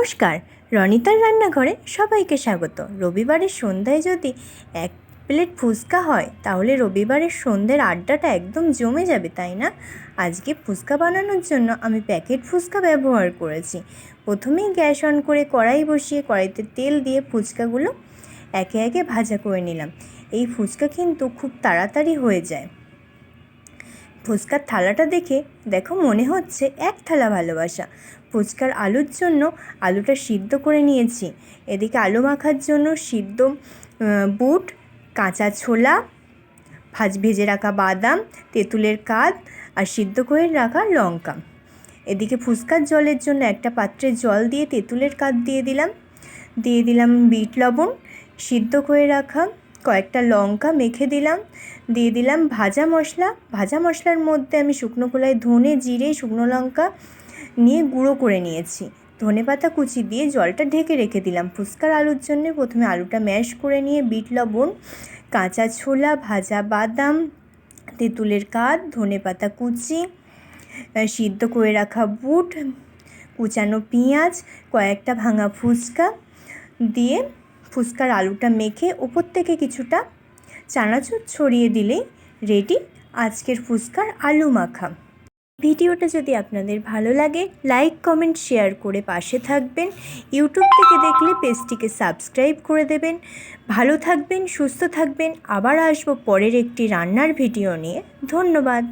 নমস্কার, রনিতার রান্নাঘরে সবাইকে স্বাগত। রবিবারের সন্ধ্যায় যদি এক প্লেট ফুচকা হয় তাহলে রবিবারের সন্ধ্যের আড্ডাটা একদম জমে যাবে, তাই না? আজকে ফুচকা বানানোর জন্য আমি প্যাকেট ফুচকা ব্যবহার করেছি। প্রথমেই গ্যাস অন করে কড়াই বসিয়ে কড়াইতে তেল দিয়ে ফুচকাগুলো একে একে ভাজা করে নিলাম। এই ফুচকা কিন্তু খুব তাড়াতাড়ি হয়ে যায়। ফুচকার থালাটা দেখো মনে হচ্ছে এক থালা ভালোবাসা। ফুচকার আলুর জন্য আলুটা সিদ্ধ করে নিয়েছি। এদিকে আলু মাখার জন্য সিদ্ধ বুট, কাঁচা ছোলা, ভেজে রাখা বাদাম, তেঁতুলের কাঁদ আর সিদ্ধ করে রাখা লঙ্কা। এদিকে ফুচকার জলের জন্য একটা পাত্রে জল দিয়ে তেঁতুলের কাঁদ দিয়ে দিলাম বিট লবণ, সিদ্ধ করে রাখা কয়েকটা লঙ্কা মেখে দিয়ে দিলাম ভাজা মশলার মধ্যে আমি শুকনো খোলায় ধনে, জিরে, শুকনো লঙ্কা নিয়ে গুঁড়ো করে নিয়েছি। ধনেপাতা কুচি দিয়ে জলটা ঢেকে রেখে দিলাম। ফুচকার আলুর জন্য প্রথমে আলুটা ম্যাশ করে নিয়ে বিট লবণ, কাঁচা ছোলা, ভাজা বাদাম, তেঁতুলের কাঁদ, ধনেপাতা কুচি, সিদ্ধ করে রাখা বুট, কুচানো পেঁয়াজ, কয়েকটা ভাঙা ফুচকা দিয়ে ফুচকার আলুটা মেখে ওপর থেকে কিছুটা চানাচুর ছড়িয়ে দিলেই রেডি আজকের ফুচকার আলু মাখা। ভিডিওটা যদি আপনাদের ভালো লাগে লাইক, কমেন্ট, শেয়ার করে পাশে থাকবেন। ইউটিউব থেকে দেখলে পেজটিকে সাবস্ক্রাইব করে দেবেন। ভালো থাকবেন, সুস্থ থাকবেন। আবার আসবো পরের একটি রান্নার ভিডিও নিয়ে। ধন্যবাদ।